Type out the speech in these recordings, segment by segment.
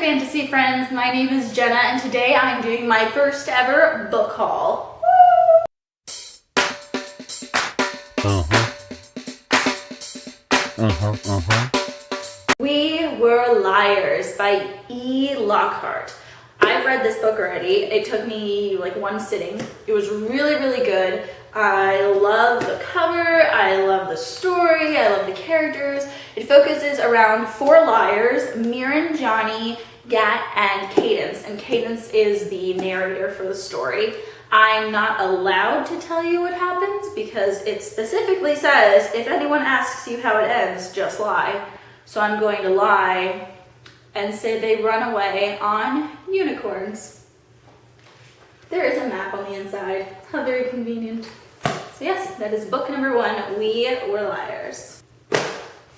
fantasy friends, my name is Jenna and today I'm doing my first ever book haul. We Were Liars by E. Lockhart. I've read this book already. It took me like one sitting. It was really good. I love the cover, I love the story, I love the characters. It focuses around four liars, Mirren, Johnny, Gat, and Cadence. And Cadence is the narrator for the story. I'm not allowed to tell you what happens because it specifically says, if anyone asks you how it ends, just lie. So I'm going to lie and say they run away on unicorns. There is a map on the inside. How very convenient. So yes, that is book number 1, We Were Liars.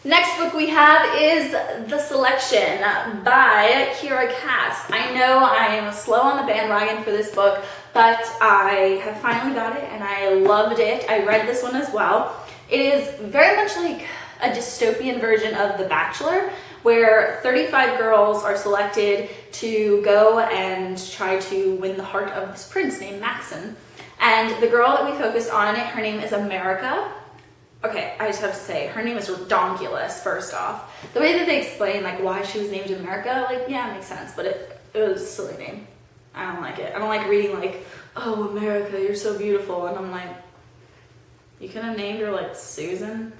Next book we have is The Selection by Kiera Cass. I know I am slow on the bandwagon for this book, but I have finally got it and I loved it. I read this one as well. It is very much like a dystopian version of The Bachelor, where 35 girls are selected to go and try to win the heart of this prince named Maxon. And the girl that we focused on in it, her name is America. Okay, I just have to say, her name is redonkulous, first off. The way that they explain like why she was named America, like, yeah, it makes sense, but it was a silly name. I don't like it. I don't like reading like, oh, America, you're so beautiful. And I'm like, you could have named her like Susan.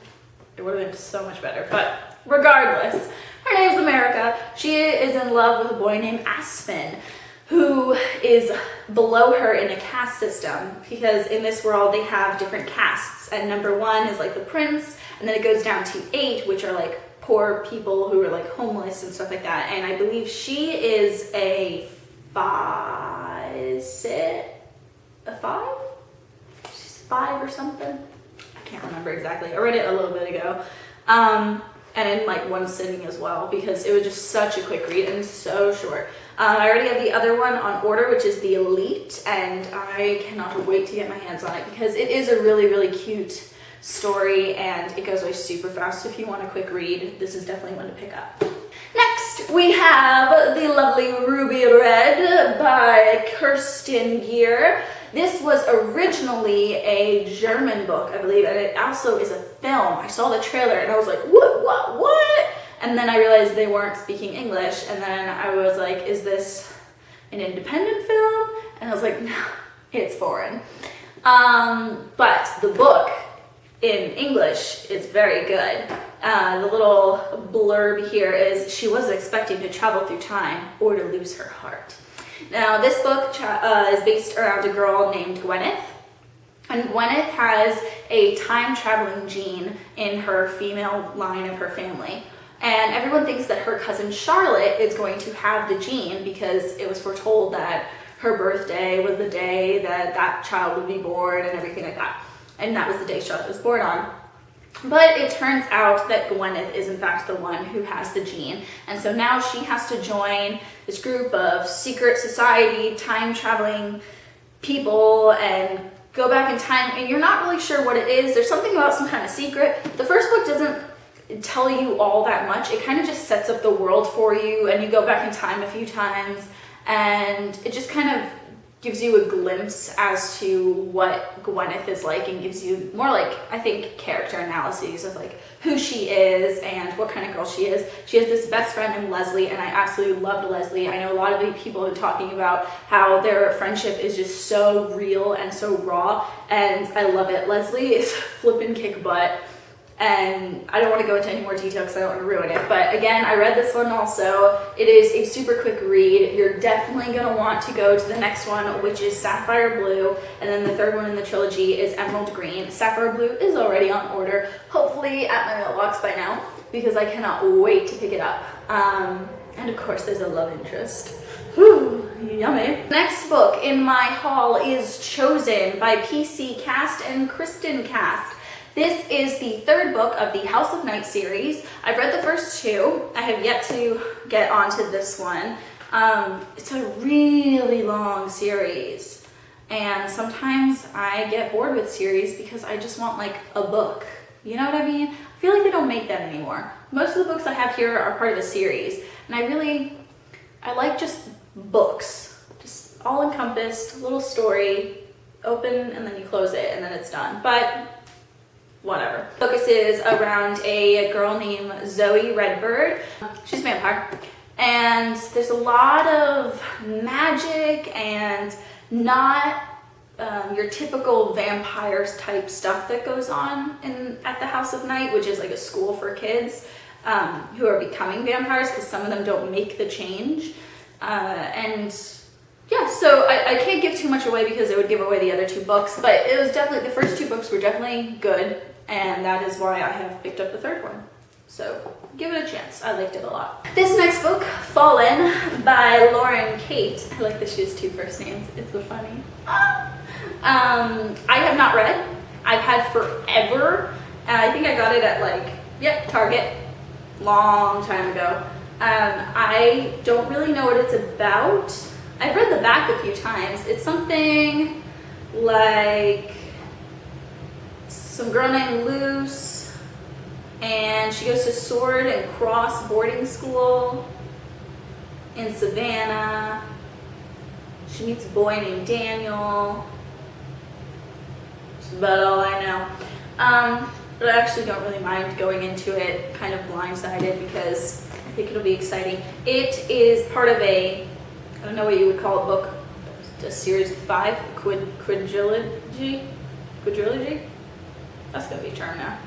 It would have been so much better. But regardless, her name's America. She is in love with a boy named Aspen, who is below her in a caste system, because in this world they have different castes, and number 1 is like the prince, and then it goes down to 8, which are like poor people who are like homeless and stuff like that. And I believe she is a 5? She's 5 or something. I can't remember exactly. I read it a little bit ago. And in like one sitting as well, because it was just such a quick read and so short. I already have the other one on order, which is The Elite, and I cannot wait to get my hands on it because it is a really cute story and it goes away super fast. So if you want a quick read, this is definitely one to pick up. Next, we have The Lovely Ruby Red by Kirsten Gier. This was originally a German book, I believe, and it also is a film. I saw the trailer and I was like, what? And then I realized they weren't speaking English, and then I was like, is this an independent film? And I was like, no, it's foreign. But the book in English is very good. The little blurb here is, she wasn't expecting to travel through time or to lose her heart. Now, this book is based around a girl named Gwyneth, and Gwyneth has a time-traveling gene in her female line of her family. And everyone thinks that her cousin Charlotte is going to have the gene because it was foretold that her birthday was the day that that child would be born and everything like that. And that was the day Charlotte was born on. But it turns out that Gwyneth is in fact the one who has the gene. And so now she has to join this group of secret society, time-traveling people and go back in time. And you're not really sure what it is. There's something about some kind of secret. The first book doesn't tell you all that much. It kind of just sets up the world for you, and you go back in time a few times, and it just kind of gives you a glimpse as to what Gwyneth is like, and gives you more like, I think, character analyses of like who she is and what kind of girl she is. She has this best friend named Leslie, and I absolutely loved Leslie. I know a lot of people are talking about how their friendship is just so real and so raw, and I love it. Leslie is flippin' kick butt. And I don't want to go into any more detail because I don't want to ruin it. But again, I read this one also. It is a super quick read. You're definitely going to want to go to the next one, which is Sapphire Blue. And then the third one in the trilogy is Emerald Green. Sapphire Blue is already on order, hopefully at my mailbox by now, because I cannot wait to pick it up. And of course, there's a love interest. Whew, yummy. Next book in my haul is Chosen by PC Cast and Kristen Cast. This is the third book of the House of Night series. I've read the first 2. I have yet to get onto this one. It's a really long series, and sometimes I get bored with series because I just want like a book. You know what I mean? I feel like they don't make that anymore. Most of the books I have here are part of a series, and I I like just books, just all encompassed, little story, open and then you close it and then it's done. But whatever. Focuses around a girl named Zoe Redbird. She's a vampire. And there's a lot of magic and not your typical vampires type stuff that goes on at the House of Night, which is like a school for kids who are becoming vampires, because some of them don't make the change. And yeah, so I can't give too much away because it would give away the other 2 books, but it was definitely, the first 2 books were definitely good, and that is why I have picked up the 3rd one. So give it a chance. I liked it a lot. This next book, Fallen, by Lauren Kate. I like that she has 2 first names. It's so funny. I have not read. I've had forever. I think I got it at Target, long time ago. I don't really know what it's about. I've read the back a few times. It's something like some girl named Luce, and she goes to Sword and Cross boarding school in Savannah. She meets a boy named Daniel. That's about all I know. But I actually don't really mind going into it kind of blindsided because I think it'll be exciting. It is part of a, I don't know what you would call a book, a series of 5, quadrilogy? That's gonna be a term now.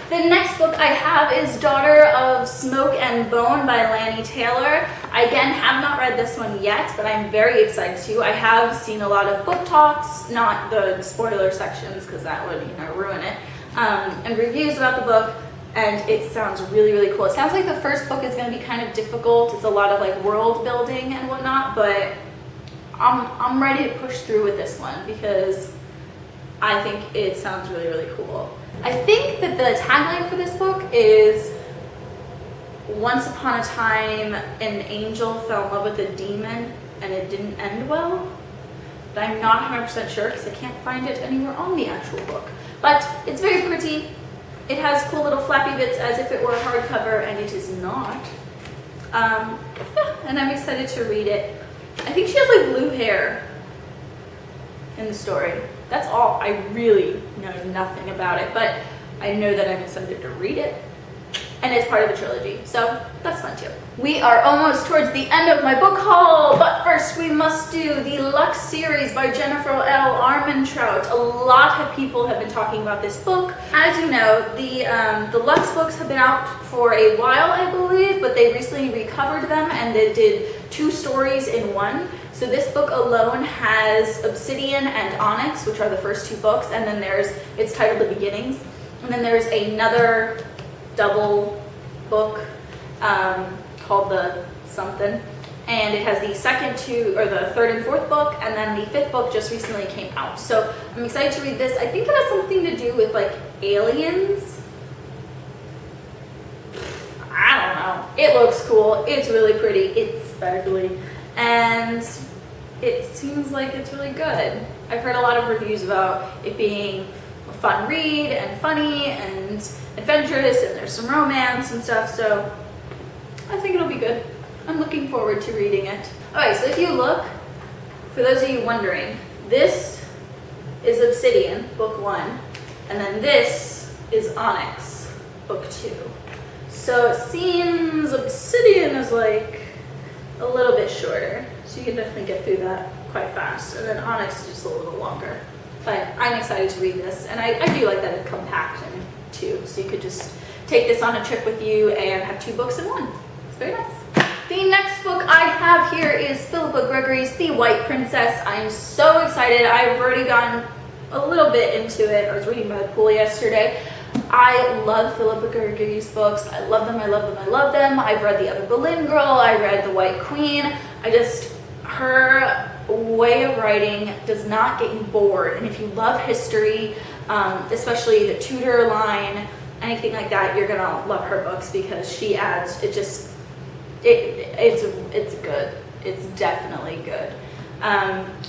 The next book I have is Daughter of Smoke and Bone by Lanny Taylor. I again have not read this one yet, but I'm very excited to. I have seen a lot of book talks, not the spoiler sections because that would, ruin it, and reviews about the book, and it sounds really, really cool. It sounds like the first book is going to be kind of difficult. It's a lot of like world building and whatnot, but I'm ready to push through with this one because I think it sounds really, really cool. I think that the tagline for this book is, once upon a time an angel fell in love with a demon and it didn't end well. But I'm not 100% sure because I can't find it anywhere on the actual book. But it's very pretty. It has cool little flappy bits as if it were a hardcover, and it is not. Yeah, and I'm excited to read it. I think she has like blue hair in the story. That's all. I really know nothing about it, but I know that I'm excited to read it, and it's part of the trilogy, so that's fun too. We are almost towards the end of my book haul, but first we must do the Lux series by Jennifer L. Armentrout. A lot of people have been talking about this book. As you know, the Lux books have been out for a while, I believe, but they recently recovered them and they did 2 stories in one. So this book alone has Obsidian and Onyx, which are the first 2 books, and then it's titled The Beginnings, and then there's another double book called The Something, and it has the second 2, or the 3rd and 4th book, and then the 5th book just recently came out. So I'm excited to read this. I think it has something to do with like aliens. I don't know. It looks cool. It's really pretty. It's sparkly. And it seems like it's really good. I've heard a lot of reviews about it being a fun read and funny and adventurous, and there's some romance and stuff, so I think it'll be good. I'm looking forward to reading it. Alright, so if you look, for those of you wondering, this is Obsidian, book 1, and then this is Onyx, book 2. So it seems Obsidian is like a little bit shorter, so you can definitely get through that quite fast, and then Onyx is just a little longer. But I'm excited to read this, and I do like that it's compact in 2, so you could just take this on a trip with you and have 2 books in one. It's very nice. The next book I have here is Philippa Gregory's The White Princess. I'm so excited. I've already gotten a little bit into it. I was reading by the pool yesterday. I love Philippa Gregory's books. I love them, I love them, I love them. I've read The Other Boleyn Girl. I read The White Queen. Her way of writing does not get you bored. And if you love history, especially the Tudor line, anything like that, you're gonna love her books because she adds, it's good. It's definitely good.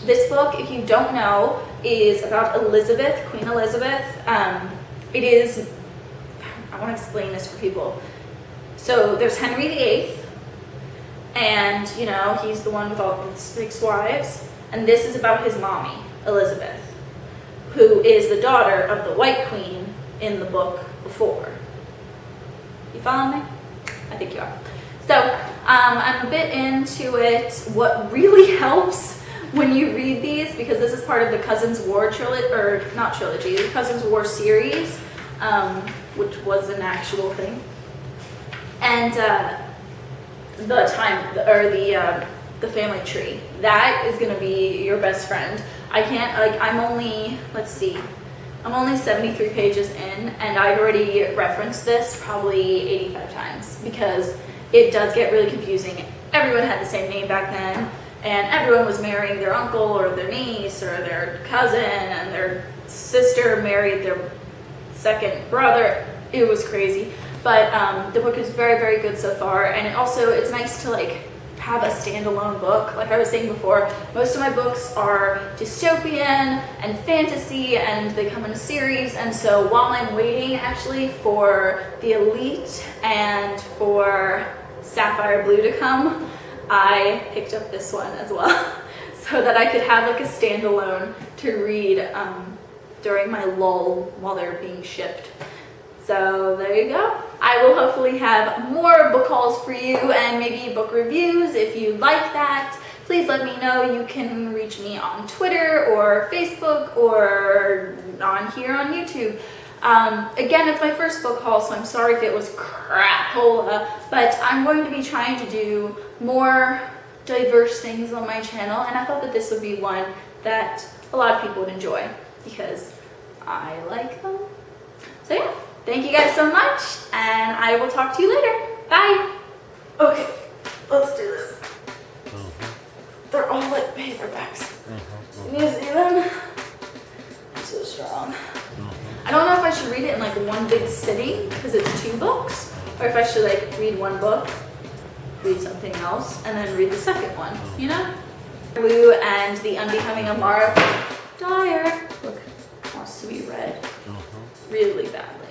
This book, if you don't know, is about Elizabeth, Queen Elizabeth. It is, I want to explain this for people. So there's Henry VIII, And, you know, he's the one with all the 6 wives. And this is about his mommy, Elizabeth, who is the daughter of the White Queen in the book before. You following me? I think you are. So, I'm a bit into it. What really helps when you read these, because this is part of the Cousins War trilogy, or not trilogy, the Cousins War series, which was an actual thing. And the family tree, that is going to be your best friend. I can't, like, I'm only 73 pages in, and I've already referenced this probably 85 times because it does get really confusing. Everyone had the same name back then, and everyone was marrying their uncle or their niece or their cousin, and their sister married their second brother. It was crazy. But the book is very, very good so far, and it's nice to like have a standalone book. Like I was saying before, most of my books are dystopian and fantasy, and they come in a series. And so while I'm waiting actually for The Elite and for Sapphire Blue to come, I picked up this one as well so that I could have like a standalone to read during my lull while they're being shipped. So there you go. I will hopefully have more book hauls for you and maybe book reviews if you like that. Please let me know. You can reach me on Twitter or Facebook or on here on YouTube. Again, it's my first book haul, so I'm sorry if it was crapola, but I'm going to be trying to do more diverse things on my channel, and I thought that this would be one that a lot of people would enjoy because I like them. So yeah. Thank you guys so much, and I will talk to you later. Bye. Okay, let's do this. They're all like paperbacks. Can you see them? I'm so strong. I don't know if I should read it in like one big sitting because it's 2 books, or if I should like read one book, read something else, and then read the second one, you know? Blue and The Unbecoming of Mara Dyer. Look, wants to be read really badly.